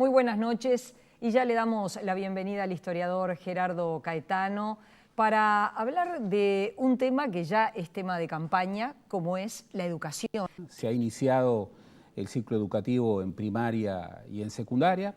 Muy buenas noches y ya le damos la bienvenida al historiador Gerardo Caetano para hablar de un tema que ya es tema de campaña, como es la educación. Se ha iniciado el ciclo educativo en primaria y en secundaria,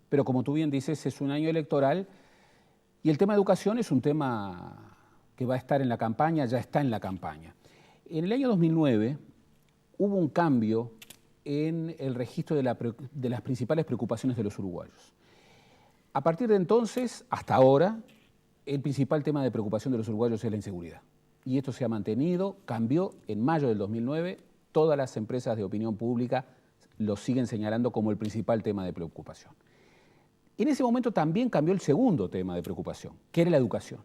pero como tú bien dices, es un año electoral y el tema de educación es un tema que va a estar en la campaña, ya está en la campaña. En el año 2009 hubo un cambio en el registro de las principales preocupaciones de los uruguayos. A partir de entonces, hasta ahora, el principal tema de preocupación de los uruguayos es la inseguridad. Y esto se ha mantenido, cambió en mayo del 2009, todas las empresas de opinión pública lo siguen señalando como el principal tema de preocupación. En ese momento también cambió el segundo tema de preocupación, que era la educación.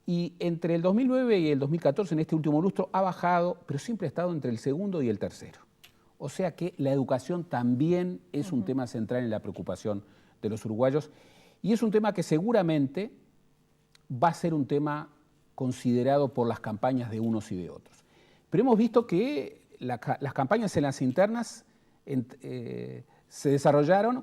Y entre el 2009 y el 2014, en este último lustro, ha bajado, pero siempre ha estado entre el segundo y el tercero. O sea que la educación también es un tema central en la preocupación de los uruguayos y es un tema que seguramente va a ser un tema considerado por las campañas de unos y de otros. Pero hemos visto que las campañas en las internas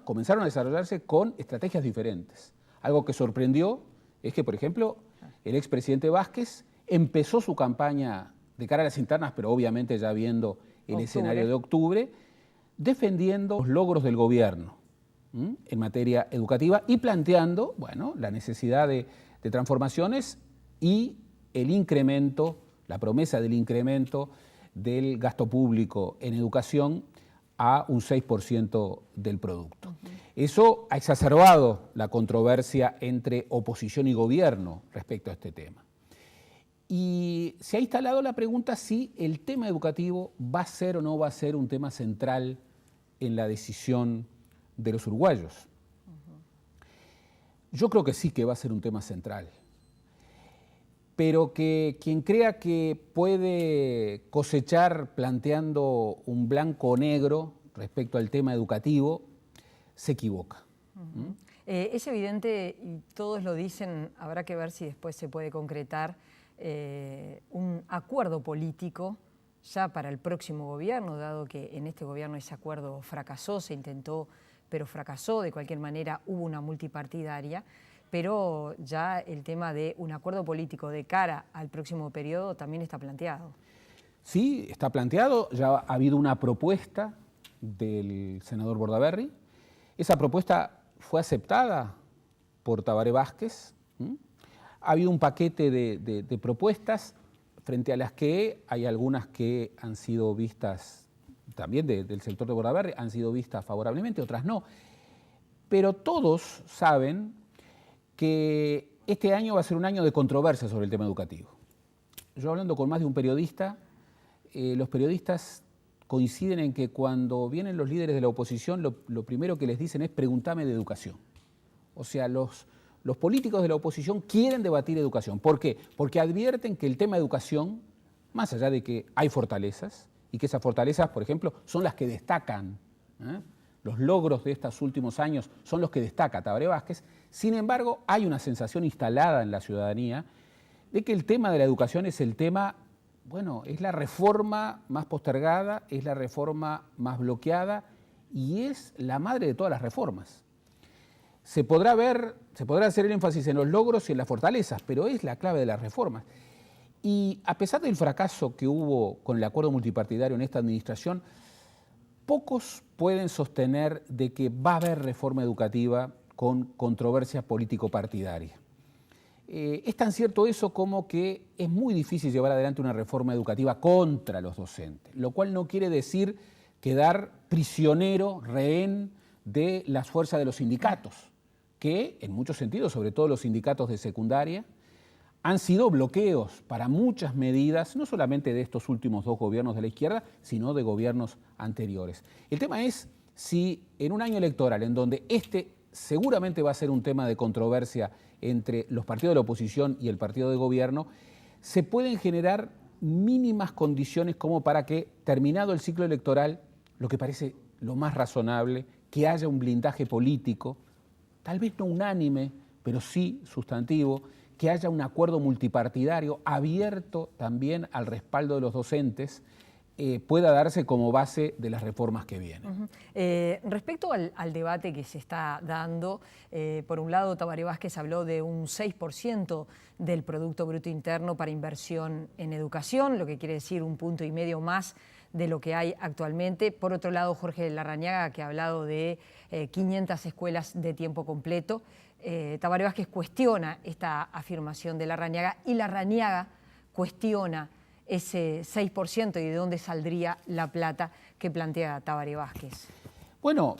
comenzaron a desarrollarse con estrategias diferentes. Algo que sorprendió es que, por ejemplo, el expresidente Vázquez empezó su campaña de cara a las internas, pero obviamente ya viendo el escenario de octubre, defendiendo los logros del gobierno en materia educativa y planteando, bueno, la necesidad de transformaciones y el incremento, la promesa del incremento del gasto público en educación a un 6% del producto. Eso ha exacerbado la controversia entre oposición y gobierno respecto a este tema. Y se ha instalado la pregunta si el tema educativo va a ser o no va a ser un tema central en la decisión de los uruguayos. Yo creo que sí que va a ser un tema central, pero que quien crea que puede cosechar planteando un blanco o negro respecto al tema educativo, se equivoca. Es evidente, y todos lo dicen, habrá que ver si después se puede concretar un acuerdo político ya para el próximo gobierno, dado que en este gobierno ese acuerdo fracasó, se intentó, pero fracasó. De cualquier manera hubo una multipartidaria, pero ya el tema de un acuerdo político de cara al próximo periodo también está planteado. Sí, está planteado, ya ha habido una propuesta del senador Bordaberry. Esa propuesta fue aceptada por Tabaré Vázquez. Ha habido un paquete de propuestas frente a las que hay algunas que han sido vistas, también del sector de Bordaberry, han sido vistas favorablemente, otras no. Pero todos saben que este año va a ser un año de controversia sobre el tema educativo. Yo hablando con más de un periodista, los periodistas coinciden en que cuando vienen los líderes de la oposición, lo primero que les dicen es pregúntame de educación. O sea, los políticos de la oposición quieren debatir educación. ¿Por qué? Porque advierten que el tema de educación, más allá de que hay fortalezas, y que esas fortalezas, por ejemplo, son las que destacan, los logros de estos últimos años son los que destaca Tabaré Vázquez. Sin embargo, hay una sensación instalada en la ciudadanía de que el tema de la educación es el tema, bueno, es la reforma más postergada, es la reforma más bloqueada y es la madre de todas las reformas. Se podrá hacer el énfasis en los logros y en las fortalezas, pero es la clave de las reformas. Y a pesar del fracaso que hubo con el acuerdo multipartidario en esta administración, pocos pueden sostener de que va a haber reforma educativa con controversia político-partidaria. Es tan cierto eso como que es muy difícil llevar adelante una reforma educativa contra los docentes, lo cual no quiere decir quedar prisionero, rehén de las fuerzas de los sindicatos, que en muchos sentidos, sobre todo los sindicatos de secundaria, han sido bloqueos para muchas medidas, no solamente de estos últimos dos gobiernos de la izquierda, sino de gobiernos anteriores. El tema es si en un año electoral en donde este seguramente va a ser un tema de controversia entre los partidos de la oposición y el partido de gobierno, se pueden generar mínimas condiciones como para que, terminado el ciclo electoral, lo que parece lo más razonable, que haya un blindaje político, tal vez no unánime, pero sí sustantivo, que haya un acuerdo multipartidario abierto también al respaldo de los docentes pueda darse como base de las reformas que vienen. Respecto al debate que se está dando, por un lado Tabaré Vázquez habló de un 6% del Producto Bruto Interno para inversión en educación, lo que quiere decir 1,5 puntos más de lo que hay actualmente. Por otro lado, Jorge Larrañaga, que ha hablado de 500 escuelas de tiempo completo. Tabaré Vázquez cuestiona esta afirmación de Larrañaga y Larrañaga cuestiona ese 6% y de dónde saldría la plata que plantea Tabaré Vázquez. Bueno,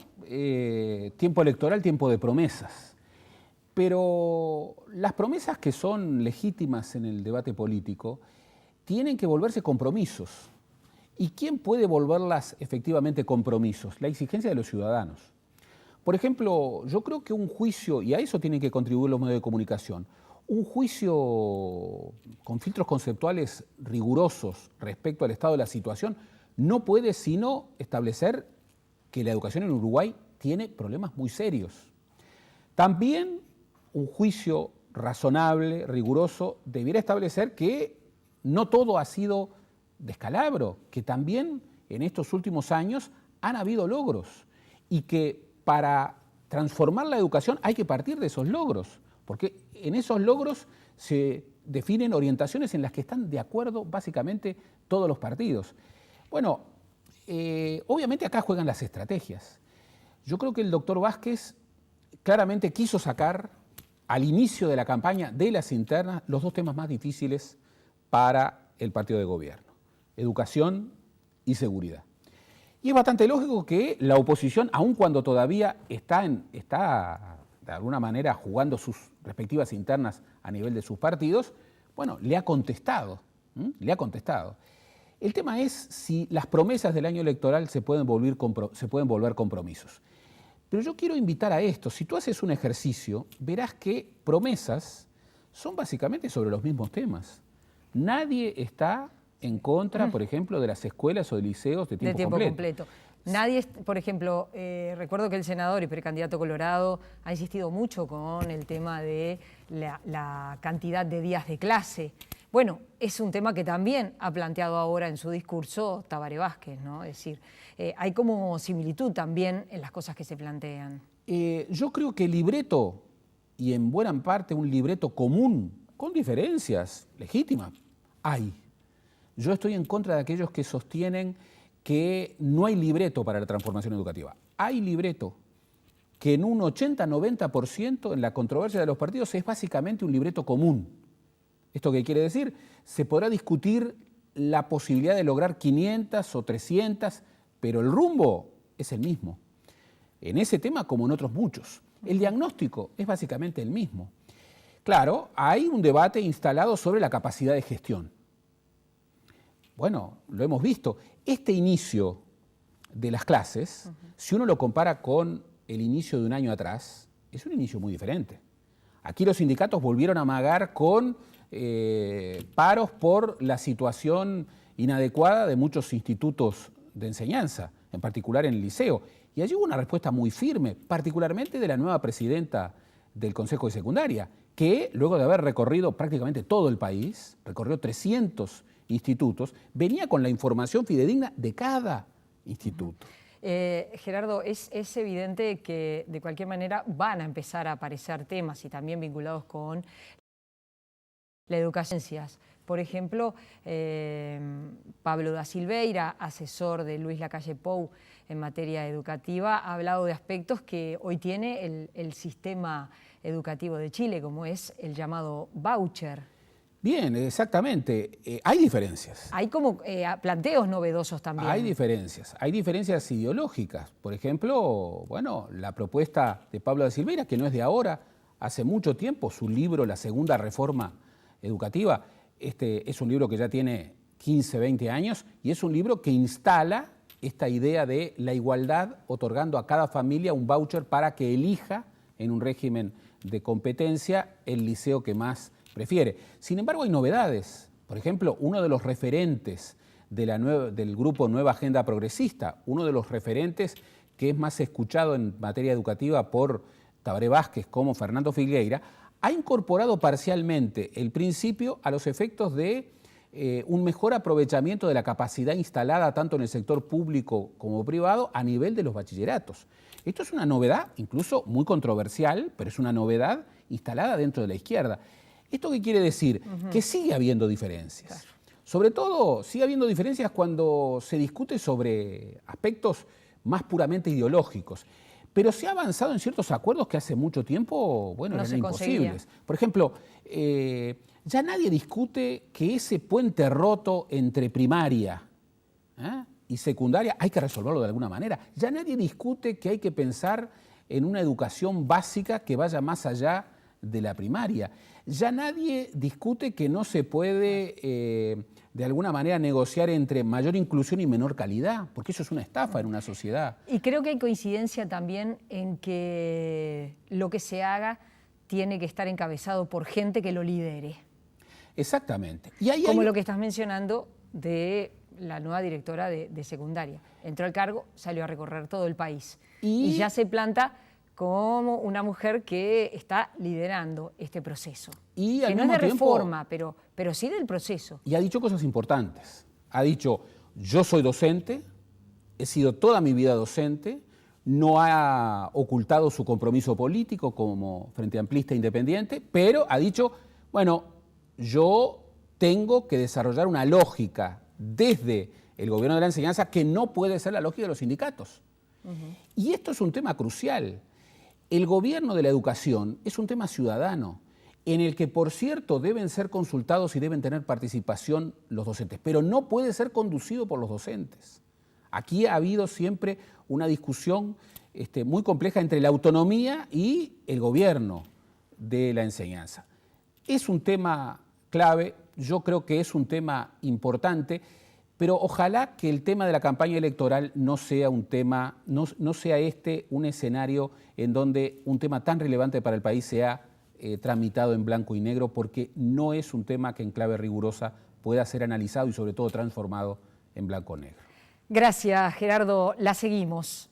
tiempo electoral, tiempo de promesas. Pero las promesas que son legítimas en el debate político tienen que volverse compromisos. ¿Y quién puede volverlas efectivamente compromisos? La exigencia de los ciudadanos. Por ejemplo, yo creo que un juicio, y a eso tienen que contribuir los medios de comunicación, un juicio con filtros conceptuales rigurosos respecto al estado de la situación no puede sino establecer que la educación en Uruguay tiene problemas muy serios. También un juicio razonable, riguroso, debiera establecer que no todo ha sido descalabro, que también en estos últimos años han habido logros y que para transformar la educación hay que partir de esos logros, porque en esos logros se definen orientaciones en las que están de acuerdo básicamente todos los partidos. Bueno, obviamente acá juegan las estrategias. Yo creo que el doctor Vázquez claramente quiso sacar al inicio de la campaña de las internas los dos temas más difíciles para el partido de gobierno: educación y seguridad. Y es bastante lógico que la oposición, aun cuando todavía está de alguna manera jugando sus respectivas internas a nivel de sus partidos, bueno, le ha contestado. El tema es si las promesas del año electoral se pueden volver compromisos. Pero yo quiero invitar a esto. Si tú haces un ejercicio, verás que promesas son básicamente sobre los mismos temas. Nadie está en contra, por ejemplo, de las escuelas o de liceos de tiempo completo. Nadie, por ejemplo, recuerdo que el senador y precandidato Colorado ha insistido mucho con el tema de la cantidad de días de clase. Bueno, es un tema que también ha planteado ahora en su discurso Tabaré Vázquez, ¿no? Es decir, hay como similitud también en las cosas que se plantean. Yo creo que el libreto, y en buena parte un libreto común, con diferencias legítimas, hay. Yo estoy en contra de aquellos que sostienen que no hay libreto para la transformación educativa. Hay libreto, que en un 80-90% en la controversia de los partidos es básicamente un libreto común. ¿Esto qué quiere decir? Se podrá discutir la posibilidad de lograr 500 o 300, pero el rumbo es el mismo. En ese tema como en otros muchos. El diagnóstico es básicamente el mismo. Claro, hay un debate instalado sobre la capacidad de gestión. Bueno, lo hemos visto. Este inicio de las clases, si uno lo compara con el inicio de un año atrás, es un inicio muy diferente. Aquí los sindicatos volvieron a amagar con paros por la situación inadecuada de muchos institutos de enseñanza, en particular en el liceo. Y allí hubo una respuesta muy firme, particularmente de la nueva presidenta del Consejo de Secundaria, que luego de haber recorrido prácticamente todo el país, recorrió 300 institutos, venía con la información fidedigna de cada instituto. Gerardo, es evidente que de cualquier manera van a empezar a aparecer temas y también vinculados con la educación. Por ejemplo, Pablo da Silveira, asesor de Luis Lacalle Pou en materia educativa, ha hablado de aspectos que hoy tiene el sistema educativo de Chile, como es el llamado voucher. Bien, exactamente. Hay diferencias. Hay como planteos novedosos también. Hay diferencias ideológicas. Por ejemplo, bueno, la propuesta de Pablo da Silveira, que no es de ahora, hace mucho tiempo, su libro La Segunda Reforma Educativa, es un libro que ya tiene 15, 20 años y es un libro que instala esta idea de la igualdad, otorgando a cada familia un voucher para que elija en un régimen de competencia el liceo que más prefiere. Sin embargo, hay novedades. Por ejemplo, uno de los referentes del grupo Nueva Agenda Progresista, uno de los referentes que es más escuchado en materia educativa por Tabaré Vázquez como Fernando Filgueira, ha incorporado parcialmente el principio a los efectos de un mejor aprovechamiento de la capacidad instalada tanto en el sector público como privado a nivel de los bachilleratos. Esto es una novedad, incluso muy controversial, pero es una novedad instalada dentro de la izquierda. ¿Esto qué quiere decir? Que sigue habiendo diferencias. Claro. Sobre todo, sigue habiendo diferencias cuando se discute sobre aspectos más puramente ideológicos. Pero se ha avanzado en ciertos acuerdos que hace mucho tiempo, bueno, eran imposibles. Por ejemplo, ya nadie discute que ese puente roto entre primaria y secundaria hay que resolverlo de alguna manera. Ya nadie discute que hay que pensar en una educación básica que vaya más allá de la primaria. Ya nadie discute que no se puede, de alguna manera, negociar entre mayor inclusión y menor calidad, porque eso es una estafa en una sociedad. Y creo que hay coincidencia también en que lo que se haga tiene que estar encabezado por gente que lo lidere. Exactamente. Y ahí como lo que estás mencionando de la nueva directora de secundaria. Entró al cargo, salió a recorrer todo el país. Y ya se planta como una mujer que está liderando este proceso. Y que no es de reforma, pero sí del proceso. Y ha dicho cosas importantes. Ha dicho, yo soy docente, he sido toda mi vida docente, no ha ocultado su compromiso político como Frente Amplista Independiente, pero ha dicho, bueno, yo tengo que desarrollar una lógica desde el gobierno de la enseñanza que no puede ser la lógica de los sindicatos. Y esto es un tema crucial. El gobierno de la educación es un tema ciudadano, en el que, por cierto, deben ser consultados y deben tener participación los docentes, pero no puede ser conducido por los docentes. Aquí ha habido siempre una discusión muy compleja entre la autonomía y el gobierno de la enseñanza. Es un tema clave, yo creo que es un tema importante, pero ojalá que el tema de la campaña electoral no sea un tema, no sea un escenario en donde un tema tan relevante para el país sea tramitado en blanco y negro, porque no es un tema que en clave rigurosa pueda ser analizado y sobre todo transformado en blanco o negro. Gracias, Gerardo. La seguimos.